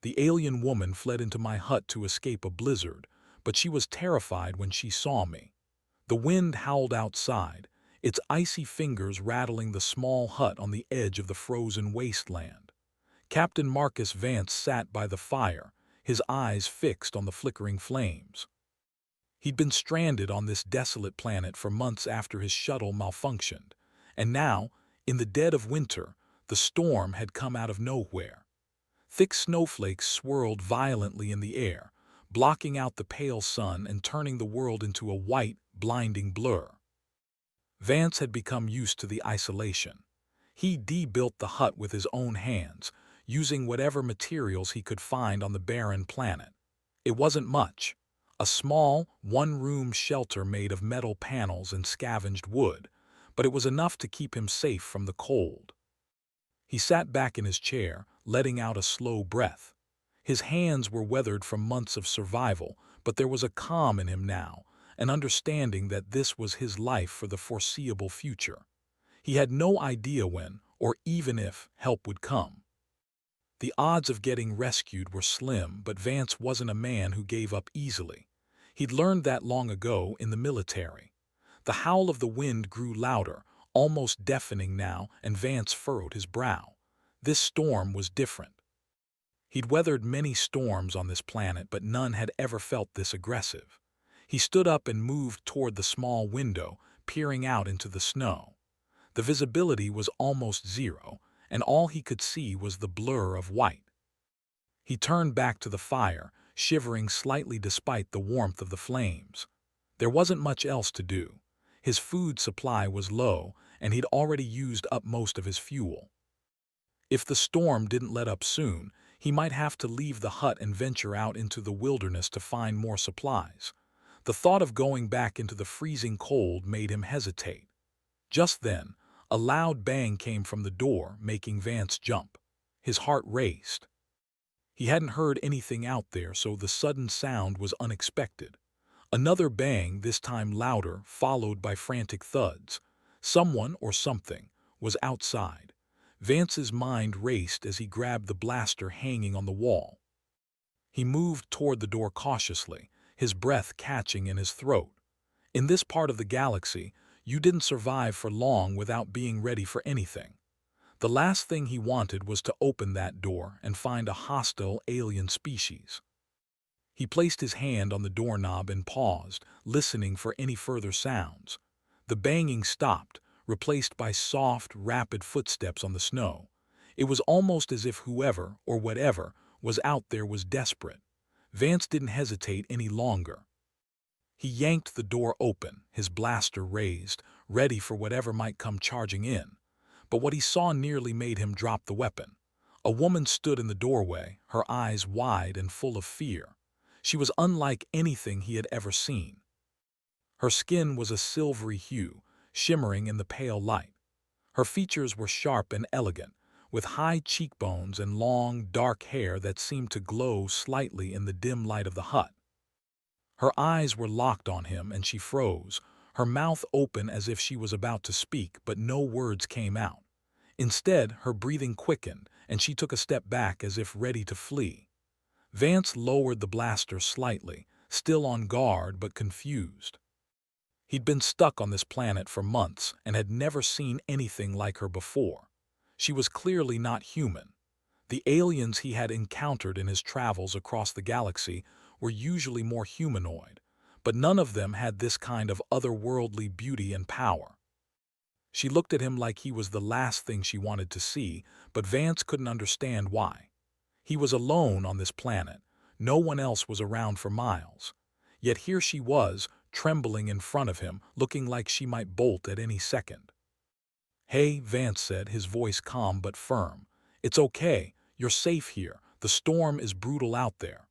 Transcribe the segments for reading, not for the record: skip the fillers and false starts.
The alien woman fled into my hut to escape a blizzard, but she was terrified when she saw me. The wind howled outside, its icy fingers rattling the small hut on the edge of the frozen wasteland. Captain Marcus Vance sat by the fire, his eyes fixed on the flickering flames. He'd been stranded on this desolate planet for months after his shuttle malfunctioned, and now, in the dead of winter, the storm had come out of nowhere. Thick snowflakes swirled violently in the air, blocking out the pale sun and turning the world into a white, blinding blur. Vance had become used to the isolation. He de-built the hut with his own hands, using whatever materials he could find on the barren planet. It wasn't much. A small, one-room shelter made of metal panels and scavenged wood, but it was enough to keep him safe from the cold. He sat back in his chair, letting out a slow breath. His hands were weathered from months of survival, but there was a calm in him now, an understanding that this was his life for the foreseeable future. He had no idea when, or even if, help would come. The odds of getting rescued were slim, but Vance wasn't a man who gave up easily. He'd learned that long ago in the military. The howl of the wind grew louder, almost deafening now, and Vance furrowed his brow. This storm was different. He'd weathered many storms on this planet, but none had ever felt this aggressive. He stood up and moved toward the small window, peering out into the snow. The visibility was almost zero, and all he could see was the blur of white. He turned back to the fire, shivering slightly despite the warmth of the flames. There wasn't much else to do. His food supply was low, and he'd already used up most of his fuel. If the storm didn't let up soon, he might have to leave the hut and venture out into the wilderness to find more supplies. The thought of going back into the freezing cold made him hesitate. Just then, a loud bang came from the door, making Vance jump. His heart raced. He hadn't heard anything out there, so the sudden sound was unexpected. Another bang, this time louder, followed by frantic thuds. Someone or something was outside. Vance's mind raced as he grabbed the blaster hanging on the wall. He moved toward the door cautiously, his breath catching in his throat. In this part of the galaxy, you didn't survive for long without being ready for anything. The last thing he wanted was to open that door and find a hostile alien species. He placed his hand on the doorknob and paused, listening for any further sounds. The banging stopped, replaced by soft, rapid footsteps on the snow. It was almost as if whoever, or whatever, was out there was desperate. Vance didn't hesitate any longer. He yanked the door open, his blaster raised, ready for whatever might come charging in. But what he saw nearly made him drop the weapon. A woman stood in the doorway, her eyes wide and full of fear. She was unlike anything he had ever seen. Her skin was a silvery hue, shimmering in the pale light. Her features were sharp and elegant, with high cheekbones and long, dark hair that seemed to glow slightly in the dim light of the hut. Her eyes were locked on him, and she froze, her mouth open as if she was about to speak, but no words came out. Instead, her breathing quickened, and she took a step back as if ready to flee. Vance lowered the blaster slightly, still on guard but confused. He'd been stuck on this planet for months and had never seen anything like her before. She was clearly not human. The aliens he had encountered in his travels across the galaxy were usually more humanoid, but none of them had this kind of otherworldly beauty and power. She looked at him like he was the last thing she wanted to see, but Vance couldn't understand why. He was alone on this planet. No one else was around for miles. Yet here she was, trembling in front of him, looking like she might bolt at any second. "Hey," Vance said, his voice calm but firm. "It's okay. You're safe here. The storm is brutal out there."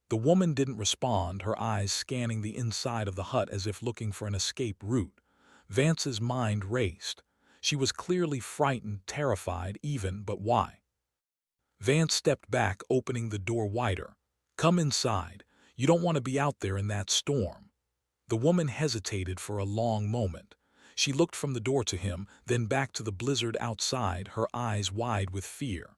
The woman didn't respond, her eyes scanning the inside of the hut as if looking for an escape route. Vance's mind raced. She was clearly frightened, terrified even, but why? Vance stepped back, opening the door wider. "Come inside. You don't want to be out there in that storm." The woman hesitated for a long moment. She looked from the door to him, then back to the blizzard outside, her eyes wide with fear.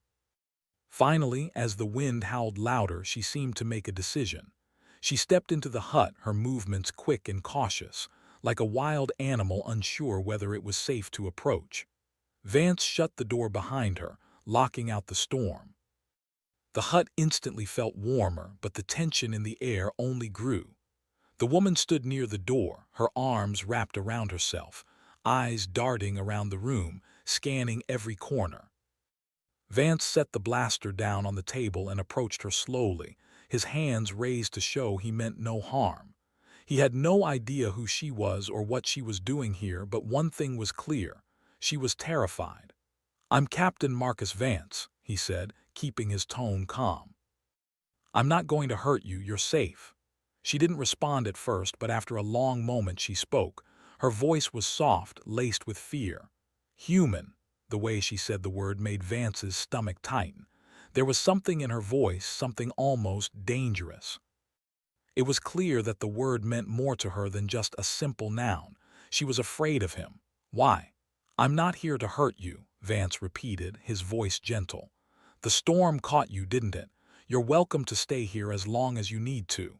Finally, as the wind howled louder, she seemed to make a decision. She stepped into the hut, her movements quick and cautious, like a wild animal unsure whether it was safe to approach. Vance shut the door behind her, locking out the storm. The hut instantly felt warmer, but the tension in the air only grew. The woman stood near the door, her arms wrapped around herself, eyes darting around the room, scanning every corner. Vance set the blaster down on the table and approached her slowly, his hands raised to show he meant no harm. He had no idea who she was or what she was doing here, but one thing was clear. She was terrified. "I'm Captain Marcus Vance," he said, keeping his tone calm. "I'm not going to hurt you, you're safe." She didn't respond at first, but after a long moment she spoke. Her voice was soft, laced with fear. "Human." The way she said the word made Vance's stomach tighten. There was something in her voice, something almost dangerous. It was clear that the word meant more to her than just a simple noun. She was afraid of him. "Why?" "I'm not here to hurt you," Vance repeated, his voice gentle. "The storm caught you, didn't it? You're welcome to stay here as long as you need to."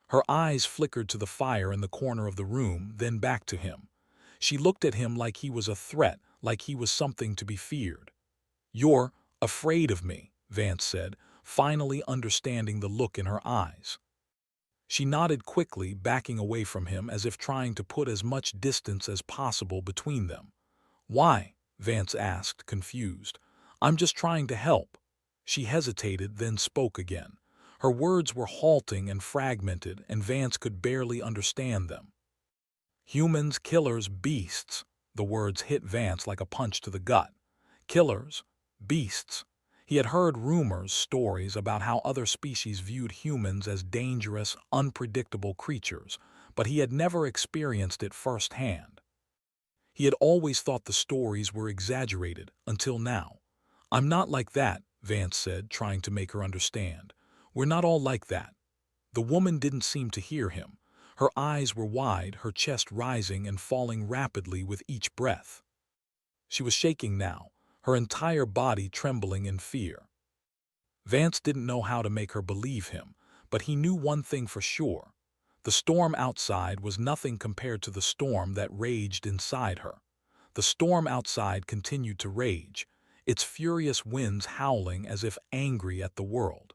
Her eyes flickered to the fire in the corner of the room, then back to him. She looked at him like he was a threat, like he was something to be feared. "You're afraid of me," Vance said, finally understanding the look in her eyes. She nodded quickly, backing away from him as if trying to put as much distance as possible between them. "Why?" Vance asked, confused. "I'm just trying to help." She hesitated, then spoke again. Her words were halting and fragmented, and Vance could barely understand them. "Humans, killers, beasts." The words hit Vance like a punch to the gut. Killers, beasts. He had heard rumors, stories about how other species viewed humans as dangerous, unpredictable creatures, but he had never experienced it firsthand. He had always thought the stories were exaggerated, until now. "I'm not like that," Vance said, trying to make her understand. "We're not all like that." The woman didn't seem to hear him. Her eyes were wide, her chest rising and falling rapidly with each breath. She was shaking now, her entire body trembling in fear. Vance didn't know how to make her believe him, but he knew one thing for sure. The storm outside was nothing compared to the storm that raged inside her. The storm outside continued to rage, its furious winds howling as if angry at the world.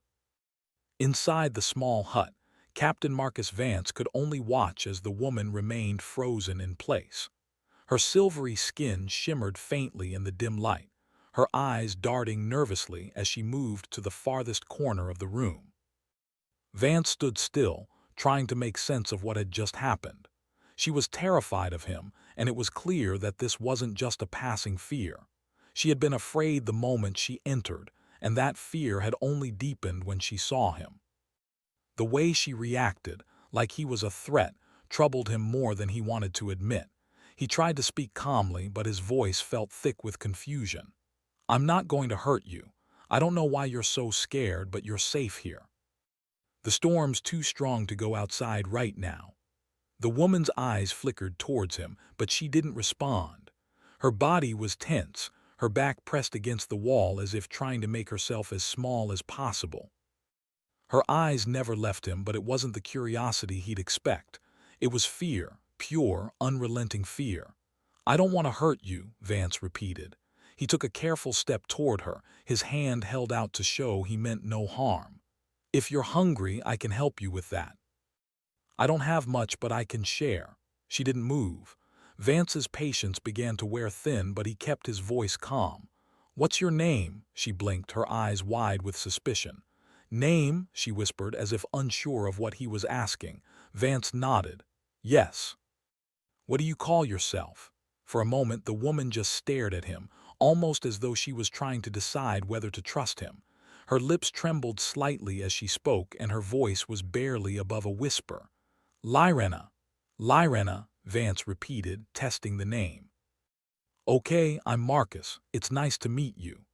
Inside the small hut, Captain Marcus Vance could only watch as the woman remained frozen in place. Her silvery skin shimmered faintly in the dim light, her eyes darting nervously as she moved to the farthest corner of the room. Vance stood still, trying to make sense of what had just happened. She was terrified of him, and it was clear that this wasn't just a passing fear. She had been afraid the moment she entered, and that fear had only deepened when she saw him. The way she reacted, like he was a threat, troubled him more than he wanted to admit. He tried to speak calmly, but his voice felt thick with confusion. "I'm not going to hurt you. I don't know why you're so scared, but you're safe here. The storm's too strong to go outside right now." The woman's eyes flickered towards him, but she didn't respond. Her body was tense, her back pressed against the wall as if trying to make herself as small as possible. Her eyes never left him, but it wasn't the curiosity he'd expect. It was fear, pure, unrelenting fear. "I don't want to hurt you," Vance repeated. He took a careful step toward her, his hand held out to show he meant no harm. "If you're hungry, I can help you with that. I don't have much, but I can share." She didn't move. Vance's patience began to wear thin, but he kept his voice calm. "What's your name?" She blinked, her eyes wide with suspicion. "Name?" she whispered, as if unsure of what he was asking. Vance nodded. "Yes." "What do you call yourself?" For a moment the woman just stared at him, almost as though she was trying to decide whether to trust him. Her lips trembled slightly as she spoke, and her voice was barely above a whisper. "Lyrena." "Lyrena," Vance repeated, testing the name. "Okay, I'm Marcus. It's nice to meet you."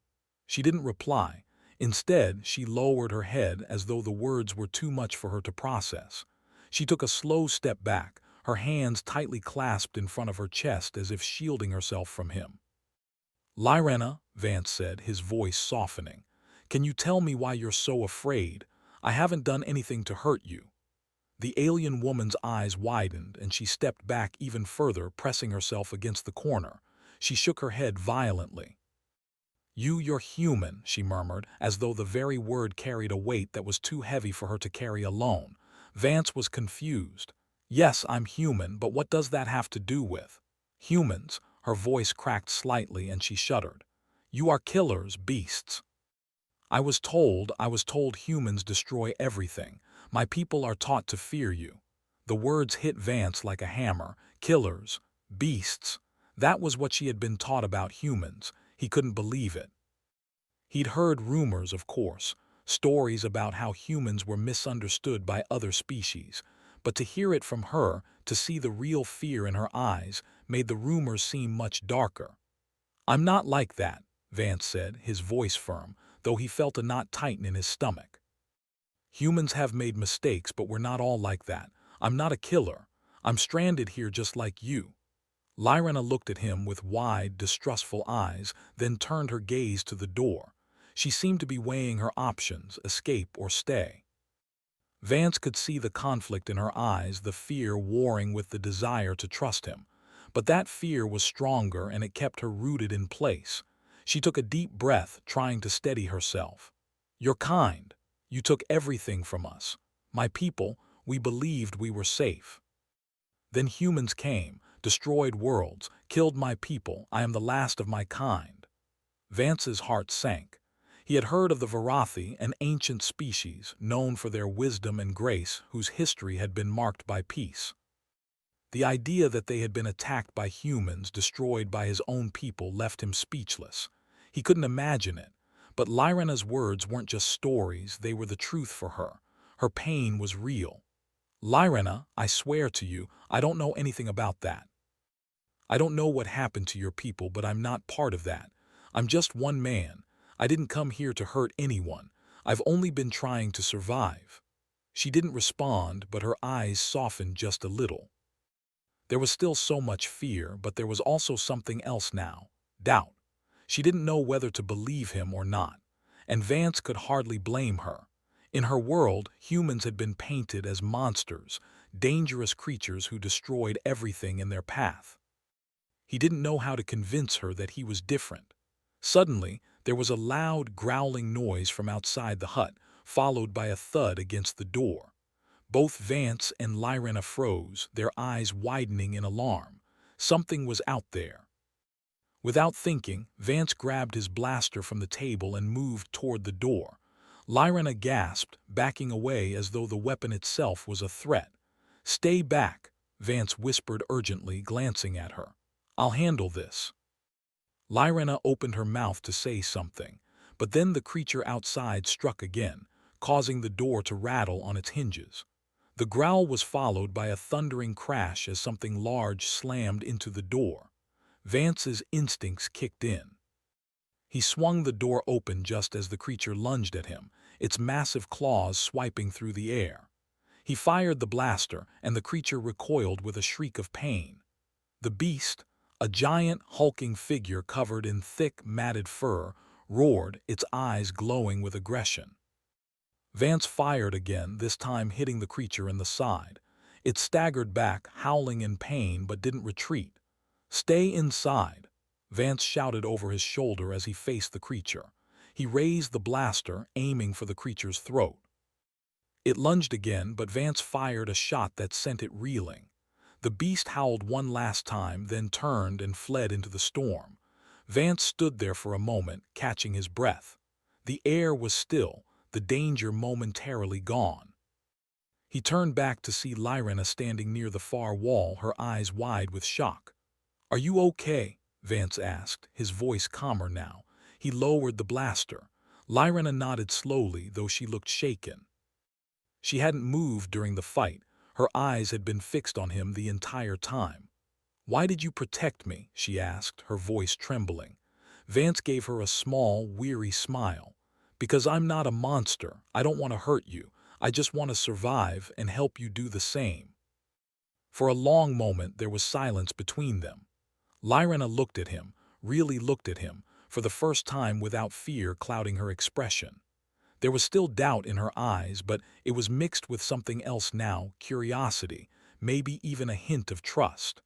She didn't reply. Instead, she lowered her head as though the words were too much for her to process. She took a slow step back, her hands tightly clasped in front of her chest as if shielding herself from him. "Lyrena," Vance said, his voice softening. Can you tell me why you're so afraid? I haven't done anything to hurt you." The alien woman's eyes widened, and she stepped back even further, pressing herself against the corner. She shook her head violently. You're human," she murmured, as though the very word carried a weight that was too heavy for her to carry alone. Vance was confused. "Yes, I'm human, but what does that have to do with humans?" Her voice cracked slightly, and she shuddered. "You are killers, beasts. I was told humans destroy everything. My people are taught to fear you." The words hit Vance like a hammer. Killers, beasts. That was what she had been taught about humans. He couldn't believe it. He'd heard rumors, of course, stories about how humans were misunderstood by other species. But to hear it from her, to see the real fear in her eyes, made the rumors seem much darker. "I'm not like that," Vance said, his voice firm, though he felt a knot tighten in his stomach. "Humans have made mistakes, but we're not all like that. I'm not a killer. I'm stranded here just like you." Lyrena looked at him with wide, distrustful eyes, then turned her gaze to the door. She seemed to be weighing her options, escape or stay. Vance could see the conflict in her eyes, the fear warring with the desire to trust him. But that fear was stronger, and it kept her rooted in place. She took a deep breath, trying to steady herself. "You're kind. You took everything from us. My people, we believed we were safe. Then humans came, destroyed worlds, killed my people. I am the last of my kind." Vance's heart sank. He had heard of the Varathi, an ancient species known for their wisdom and grace, whose history had been marked by peace. The idea that they had been attacked by humans, destroyed by his own people, left him speechless. He couldn't imagine it. But Lyrena's words weren't just stories, they were the truth for her. Her pain was real. "Lyrena, I swear to you, I don't know anything about that. I don't know what happened to your people, but I'm not part of that. I'm just one man. I didn't come here to hurt anyone. I've only been trying to survive." She didn't respond, but her eyes softened just a little. There was still so much fear, but there was also something else now. Doubt. She didn't know whether to believe him or not. And Vance could hardly blame her. In her world, humans had been painted as monsters, dangerous creatures who destroyed everything in their path. He didn't know how to convince her that he was different. Suddenly, there was a loud, growling noise from outside the hut, followed by a thud against the door. Both Vance and Lyrena froze, their eyes widening in alarm. Something was out there. Without thinking, Vance grabbed his blaster from the table and moved toward the door. Lyrena gasped, backing away as though the weapon itself was a threat. "Stay back," Vance whispered urgently, glancing at her. "I'll handle this." Lyrena opened her mouth to say something, but then the creature outside struck again, causing the door to rattle on its hinges. The growl was followed by a thundering crash as something large slammed into the door. Vance's instincts kicked in. He swung the door open just as the creature lunged at him, its massive claws swiping through the air. He fired the blaster, and the creature recoiled with a shriek of pain. The beast, a giant, hulking figure covered in thick, matted fur, roared, its eyes glowing with aggression. Vance fired again, this time hitting the creature in the side. It staggered back, howling in pain, but didn't retreat. "Stay inside," Vance shouted over his shoulder as he faced the creature. He raised the blaster, aiming for the creature's throat. It lunged again, but Vance fired a shot that sent it reeling. The beast howled one last time, then turned and fled into the storm. Vance stood there for a moment, catching his breath. The air was still, the danger momentarily gone. He turned back to see Lyrena standing near the far wall, her eyes wide with shock. "Are you okay?" Vance asked, his voice calmer now. He lowered the blaster. Lyrena nodded slowly, though she looked shaken. She hadn't moved during the fight. Her eyes had been fixed on him the entire time. "Why did you protect me?" she asked, her voice trembling. Vance gave her a small, weary smile. "Because I'm not a monster. I don't want to hurt you. I just want to survive and help you do the same." For a long moment there was silence between them. Lyrena looked at him, really looked at him, for the first time without fear clouding her expression. There was still doubt in her eyes, but it was mixed with something else now, curiosity, maybe even a hint of trust.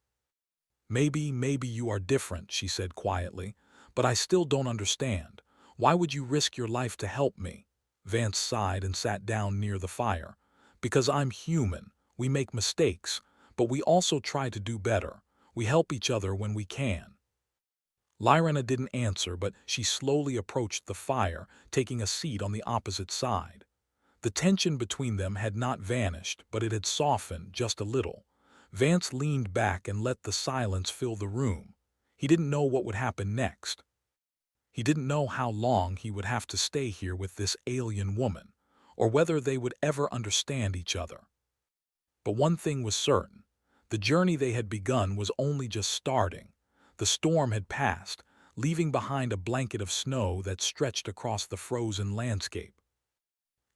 Maybe you are different, she said quietly, but I still don't understand. Why would you risk your life to help me? Vance sighed and sat down near the fire. Because I'm human. We make mistakes, but we also try to do better. We help each other when we can. Lyrena didn't answer, but she slowly approached the fire, taking a seat on the opposite side. The tension between them had not vanished, but it had softened just a little. Vance leaned back and let the silence fill the room. He didn't know what would happen next. He didn't know how long he would have to stay here with this alien woman, or whether they would ever understand each other. But one thing was certain. The journey they had begun was only just starting. The storm had passed, leaving behind a blanket of snow that stretched across the frozen landscape.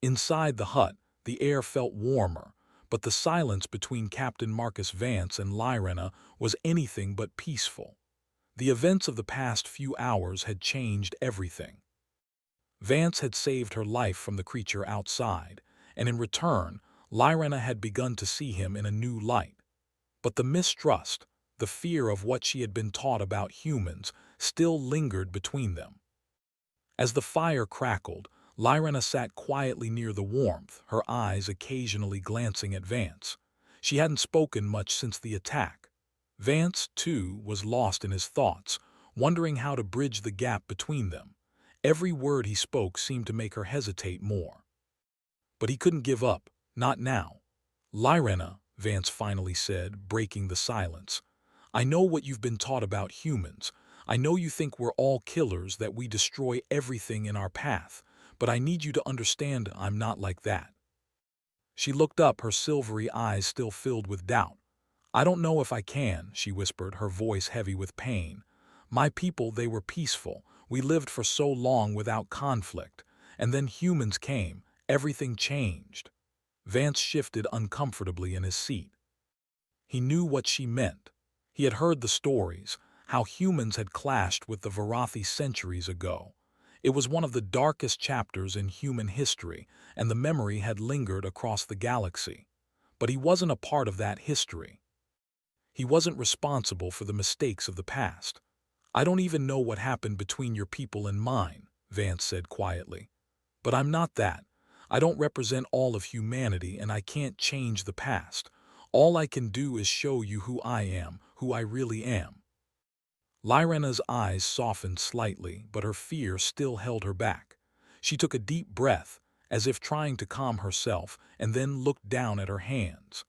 Inside the hut, the air felt warmer, but the silence between Captain Marcus Vance and Lyrena was anything but peaceful. The events of the past few hours had changed everything. Vance had saved her life from the creature outside, and in return, Lyrena had begun to see him in a new light. But the mistrust, the fear of what she had been taught about humans, still lingered between them. As the fire crackled, Lyrena sat quietly near the warmth, her eyes occasionally glancing at Vance. She hadn't spoken much since the attack. Vance, too, was lost in his thoughts, wondering how to bridge the gap between them. Every word he spoke seemed to make her hesitate more. But he couldn't give up, not now. Lyrena, Vance finally said, breaking the silence, I know what you've been taught about humans. I know you think we're all killers, that we destroy everything in our path, but I need you to understand I'm not like that. She looked up, her silvery eyes still filled with doubt. I don't know if I can, she whispered, her voice heavy with pain. My people, they were peaceful. We lived for so long without conflict. And then humans came. Everything changed. Vance shifted uncomfortably in his seat. He knew what she meant. He had heard the stories, how humans had clashed with the Varathi centuries ago. It was one of the darkest chapters in human history, and the memory had lingered across the galaxy. But he wasn't a part of that history. He wasn't responsible for the mistakes of the past. I don't even know what happened between your people and mine, Vance said quietly. But I'm not that. I don't represent all of humanity, and I can't change the past. All I can do is show you who I am, who I really am. Lyrena's eyes softened slightly, but her fear still held her back. She took a deep breath, as if trying to calm herself, and then looked down at her hands.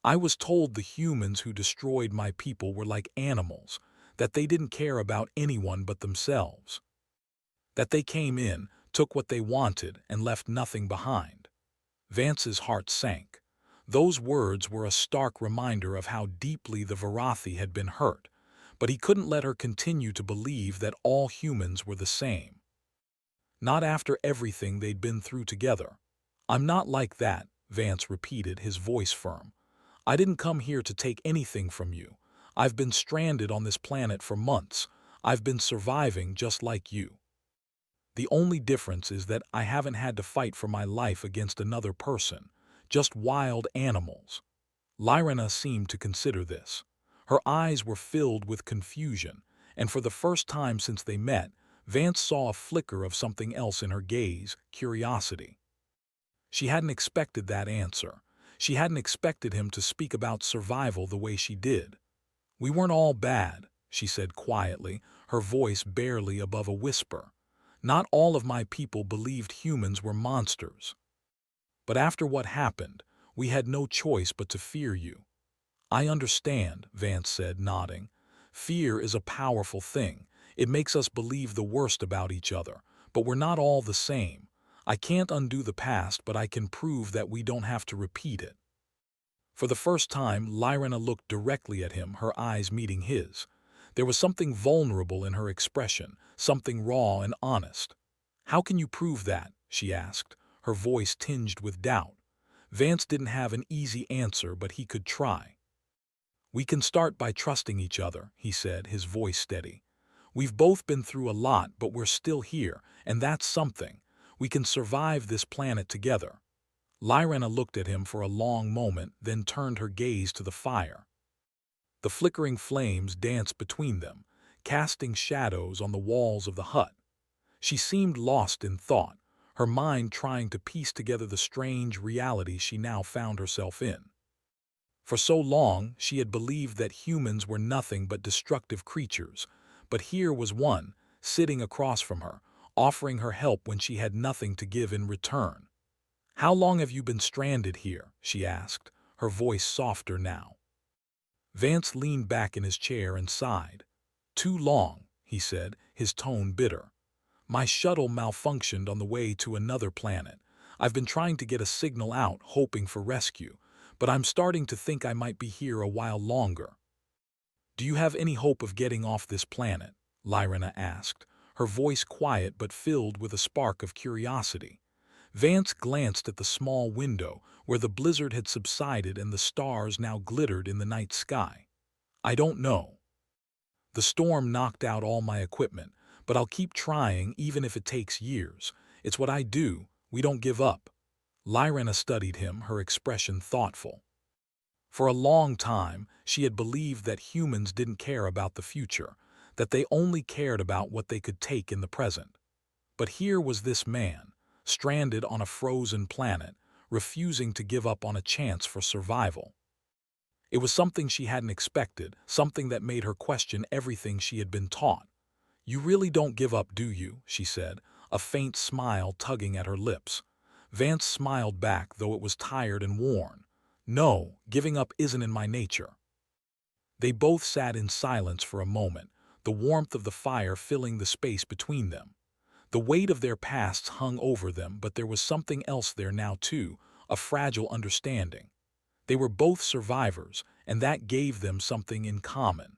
I was told the humans who destroyed my people were like animals, that they didn't care about anyone but themselves. That they came in, took what they wanted, and left nothing behind. Vance's heart sank. Those words were a stark reminder of how deeply the Varathi had been hurt, but he couldn't let her continue to believe that all humans were the same. Not after everything they'd been through together. I'm not like that, Vance repeated, his voice firm. I didn't come here to take anything from you. I've been stranded on this planet for months. I've been surviving just like you. The only difference is that I haven't had to fight for my life against another person, just wild animals. Lyrena seemed to consider this. Her eyes were filled with confusion, and for the first time since they met, Vance saw a flicker of something else in her gaze, curiosity. She hadn't expected that answer. She hadn't expected him to speak about survival the way she did. We weren't all bad, she said quietly, her voice barely above a whisper. Not all of my people believed humans were monsters. But after what happened, we had no choice but to fear you. I understand, Vance said, nodding. Fear is a powerful thing. It makes us believe the worst about each other, but we're not all the same. I can't undo the past, but I can prove that we don't have to repeat it. For the first time, Lyrena looked directly at him, her eyes meeting his. There was something vulnerable in her expression, something raw and honest. How can you prove that? She asked, her voice tinged with doubt. Vance didn't have an easy answer, but he could try. We can start by trusting each other, he said, his voice steady. We've both been through a lot, but we're still here, and that's something. We can survive this planet together." Lyrena looked at him for a long moment, then turned her gaze to the fire. The flickering flames danced between them, casting shadows on the walls of the hut. She seemed lost in thought, her mind trying to piece together the strange reality she now found herself in. For so long, she had believed that humans were nothing but destructive creatures, but here was one, sitting across from her, offering her help when she had nothing to give in return. "How long have you been stranded here?" she asked, her voice softer now. Vance leaned back in his chair and sighed. "Too long," he said, his tone bitter. "My shuttle malfunctioned on the way to another planet. I've been trying to get a signal out, hoping for rescue, but I'm starting to think I might be here a while longer." "Do you have any hope of getting off this planet?" Lyrena asked, her voice quiet but filled with a spark of curiosity. Vance glanced at the small window where the blizzard had subsided and the stars now glittered in the night sky. "I don't know. The storm knocked out all my equipment, but I'll keep trying even if it takes years. It's what I do. We don't give up." Lyrena studied him, her expression thoughtful. For a long time, she had believed that humans didn't care about the future, that they only cared about what they could take in the present. But here was this man, stranded on a frozen planet, refusing to give up on a chance for survival. It was something she hadn't expected, something that made her question everything she had been taught. "You really don't give up, do you?" she said, a faint smile tugging at her lips. Vance smiled back, though it was tired and worn. "No, giving up isn't in my nature." They both sat in silence for a moment, the warmth of the fire filling the space between them. The weight of their pasts hung over them, but there was something else there now too, a fragile understanding. They were both survivors, and that gave them something in common.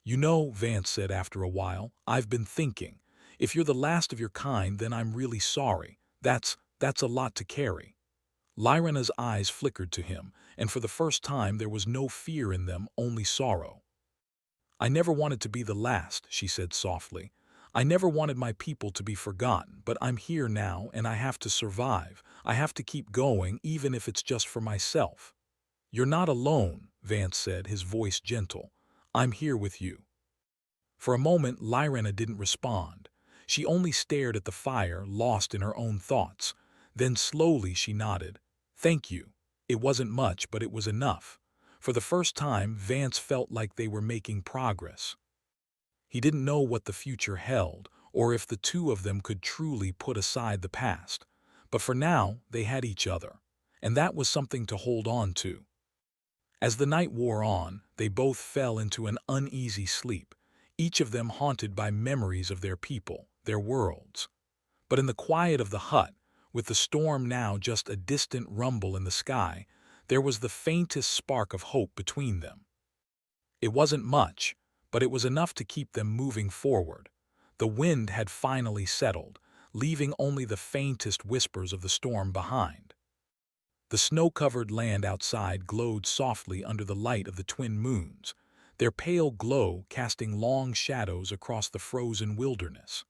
"You know," Vance said after a while, "I've been thinking. If you're the last of your kind, then I'm really sorry. That's a lot to carry." Lyrena's eyes flickered to him, and for the first time there was no fear in them, only sorrow. "I never wanted to be the last," she said softly. "I never wanted my people to be forgotten, but I'm here now and I have to survive. I have to keep going, even if it's just for myself." "You're not alone," Vance said, his voice gentle. "I'm here with you." For a moment, Lyrena didn't respond. She only stared at the fire, lost in her own thoughts. Then slowly she nodded. "Thank you. It wasn't much, but it was enough." For the first time, Vance felt like they were making progress. He didn't know what the future held, or if the two of them could truly put aside the past. But for now, they had each other, and that was something to hold on to. As the night wore on, they both fell into an uneasy sleep, each of them haunted by memories of their people, their worlds. But in the quiet of the hut, with the storm now just a distant rumble in the sky, there was the faintest spark of hope between them. It wasn't much, but it was enough to keep them moving forward. The wind had finally settled, leaving only the faintest whispers of the storm behind. The snow-covered land outside glowed softly under the light of the twin moons, their pale glow casting long shadows across the frozen wilderness.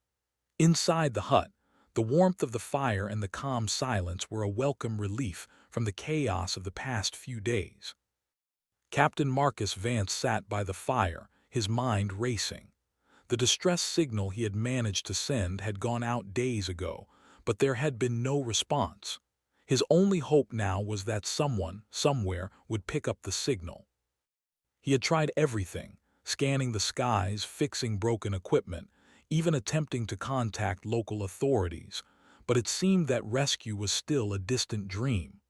Inside the hut, the warmth of the fire and the calm silence were a welcome relief from the chaos of the past few days. Captain Marcus Vance sat by the fire, his mind racing. The distress signal he had managed to send had gone out days ago, but there had been no response. His only hope now was that someone, somewhere, would pick up the signal. He had tried everything, scanning the skies, fixing broken equipment, even attempting to contact local authorities, but it seemed that rescue was still a distant dream.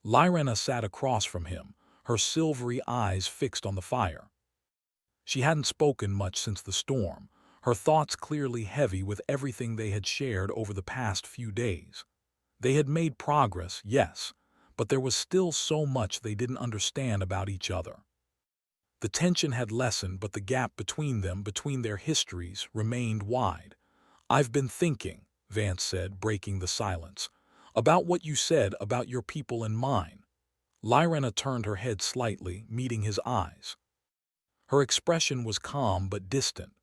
Lyrena sat across from him, her silvery eyes fixed on the fire. She hadn't spoken much since the storm, her thoughts clearly heavy with everything they had shared over the past few days. They had made progress, yes, but there was still so much they didn't understand about each other. The tension had lessened, but the gap between them, between their histories, remained wide. "I've been thinking," Vance said, breaking the silence, "about what you said about your people and mine." Lyrena turned her head slightly, meeting his eyes. Her expression was calm but distant.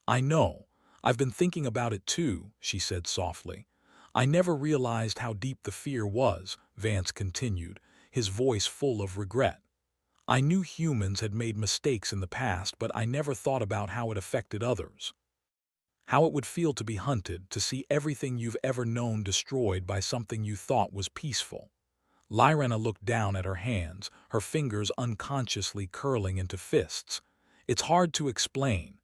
"I know. I've been thinking about it too," she said softly. I never realized how deep the fear was, Vance continued, his voice full of regret. I knew humans had made mistakes in the past, but I never thought about how it affected others. How it would feel to be hunted, to see everything you've ever known destroyed by something you thought was peaceful. Lyrena looked down at her hands, her fingers unconsciously curling into fists. It's hard to explain.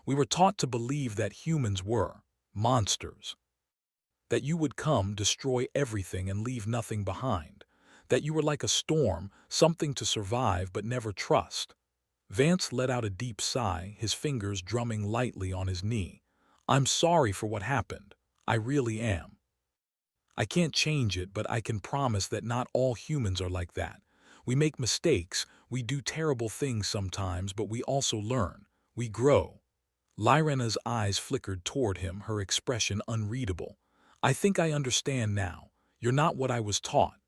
We were taught to believe that humans were monsters. That you would come, destroy everything, and leave nothing behind. That you were like a storm, something to survive but never trust. Vance let out a deep sigh, his fingers drumming lightly on his knee. I'm sorry for what happened. I really am. I can't change it, but I can promise that not all humans are like that. We make mistakes, we do terrible things sometimes, but we also learn. We grow. Lyrena's eyes flickered toward him, her expression unreadable. I think I understand now. You're not what I was taught.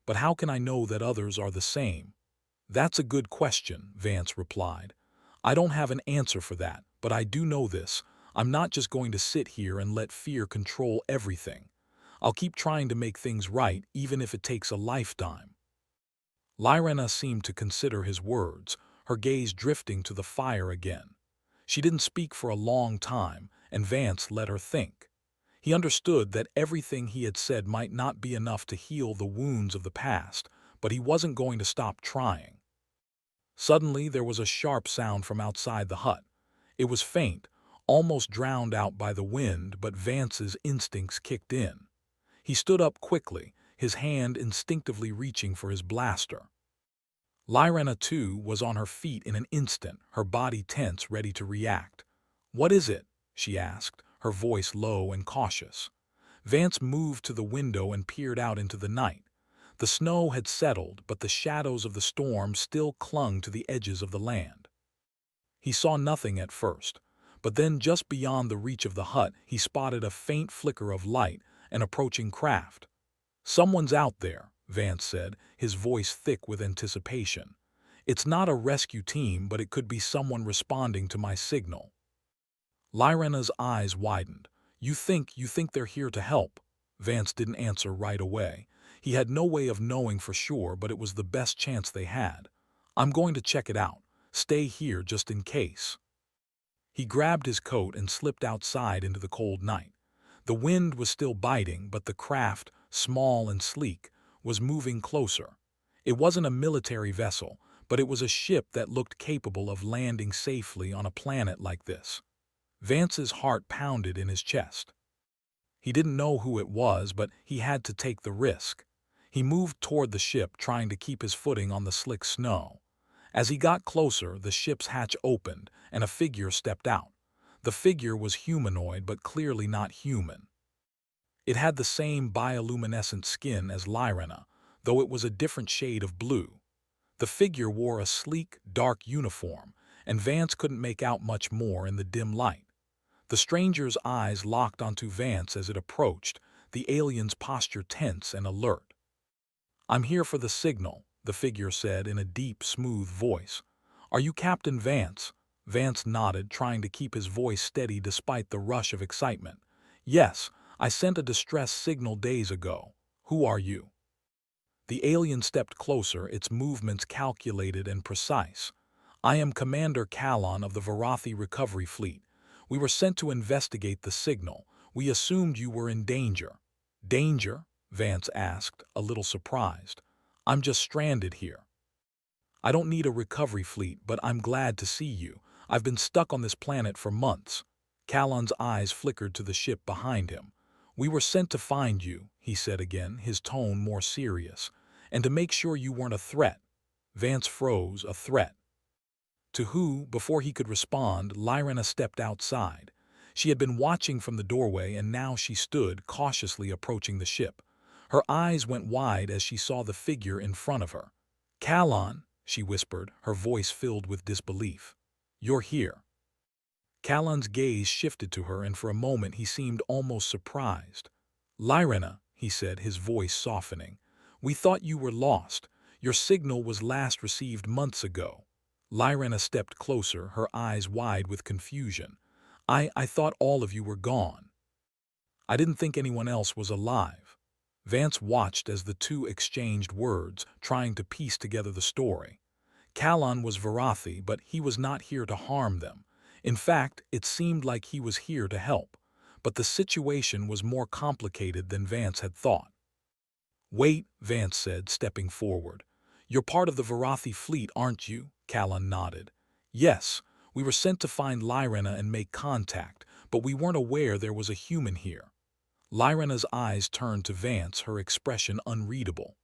But how can I know that others are the same? That's a good question, Vance replied. I don't have an answer for that, but I do know this. I'm not just going to sit here and let fear control everything. I'll keep trying to make things right, even if it takes a lifetime. Lyrena seemed to consider his words, her gaze drifting to the fire again. She didn't speak for a long time, and Vance let her think. He understood that everything he had said might not be enough to heal the wounds of the past, but he wasn't going to stop trying. Suddenly there was a sharp sound from outside the hut. It was faint, almost drowned out by the wind, but Vance's instincts kicked in. He stood up quickly, his hand instinctively reaching for his blaster. Lyrena, too, was on her feet in an instant, her body tense, ready to react. "What is it?" she asked, her voice low and cautious. Vance moved to the window and peered out into the night. The snow had settled, but the shadows of the storm still clung to the edges of the land. He saw nothing at first, but then just beyond the reach of the hut he spotted a faint flicker of light, an approaching craft. "Someone's out there," Vance said, his voice thick with anticipation. "It's not a rescue team, but it could be someone responding to my signal." Lyrena's eyes widened. You think they're here to help?" Vance didn't answer right away. He had no way of knowing for sure, but it was the best chance they had. "I'm going to check it out. Stay here just in case." He grabbed his coat and slipped outside into the cold night. The wind was still biting, but the craft, small and sleek, was moving closer. It wasn't a military vessel, but it was a ship that looked capable of landing safely on a planet like this. Vance's heart pounded in his chest. He didn't know who it was, but he had to take the risk. He moved toward the ship, trying to keep his footing on the slick snow. As he got closer, the ship's hatch opened, and a figure stepped out. The figure was humanoid, but clearly not human. It had the same bioluminescent skin as Lyrena, though it was a different shade of blue. The figure wore a sleek, dark uniform, and Vance couldn't make out much more in the dim light. The stranger's eyes locked onto Vance as it approached, the alien's posture tense and alert. "I'm here for the signal," the figure said in a deep, smooth voice. "Are you Captain Vance?" Vance nodded, trying to keep his voice steady despite the rush of excitement. "Yes, I sent a distress signal days ago. Who are you?" The alien stepped closer, its movements calculated and precise. "I am Commander Kalon of the Varathi Recovery Fleet. We were sent to investigate the signal. We assumed you were in danger." "Danger?" Vance asked, a little surprised. "I'm just stranded here." "I don't need a recovery fleet, but I'm glad to see you. I've been stuck on this planet for months." Kalon's eyes flickered to the ship behind him. "We were sent to find you," he said again, his tone more serious, "and to make sure you weren't a threat." Vance froze. A threat? To who? Before he could respond, Lyrena stepped outside. She had been watching from the doorway, and now she stood, cautiously approaching the ship. Her eyes went wide as she saw the figure in front of her. "Kalon," she whispered, her voice filled with disbelief. "You're here." Kalon's gaze shifted to her, and for a moment he seemed almost surprised. "Lyrena," he said, his voice softening, "we thought you were lost. Your signal was last received months ago." Lyrena stepped closer, her eyes wide with confusion. I thought all of you were gone." I didn't think anyone else was alive." Vance watched as the two exchanged words, trying to piece together the story. Callan was Varathi, but he was not here to harm them. In fact, it seemed like he was here to help. But the situation was more complicated than Vance had thought. "Wait," Vance said, stepping forward. "You're part of the Varathi fleet, aren't you?" Callan nodded. "Yes, we were sent to find Lyrena and make contact, but we weren't aware there was a human here." Lyrena's eyes turned to Vance, her expression unreadable.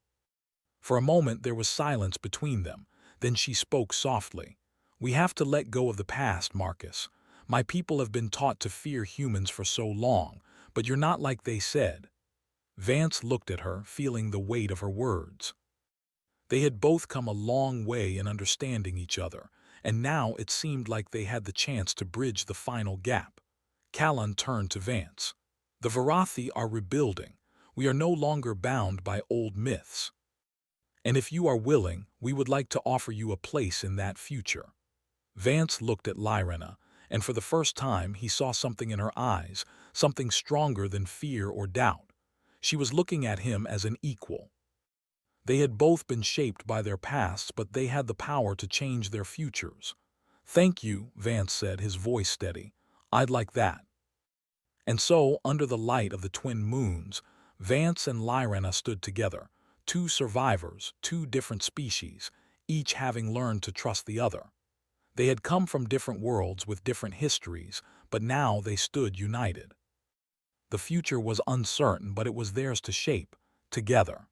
For a moment there was silence between them. Then she spoke softly. "We have to let go of the past, Marcus. My people have been taught to fear humans for so long, but you're not like they said." Vance looked at her, feeling the weight of her words. They had both come a long way in understanding each other, and now it seemed like they had the chance to bridge the final gap. Callan turned to Vance. "The Varathi are rebuilding. We are no longer bound by old myths. And if you are willing, we would like to offer you a place in that future." Vance looked at Lyrena, and for the first time he saw something in her eyes, something stronger than fear or doubt. She was looking at him as an equal. They had both been shaped by their pasts, but they had the power to change their futures. "Thank you," Vance said, his voice steady. "I'd like that." And so, under the light of the twin moons, Vance and Lyrena stood together, two survivors, two different species, each having learned to trust the other. They had come from different worlds with different histories, but now they stood united. The future was uncertain, but it was theirs to shape, together.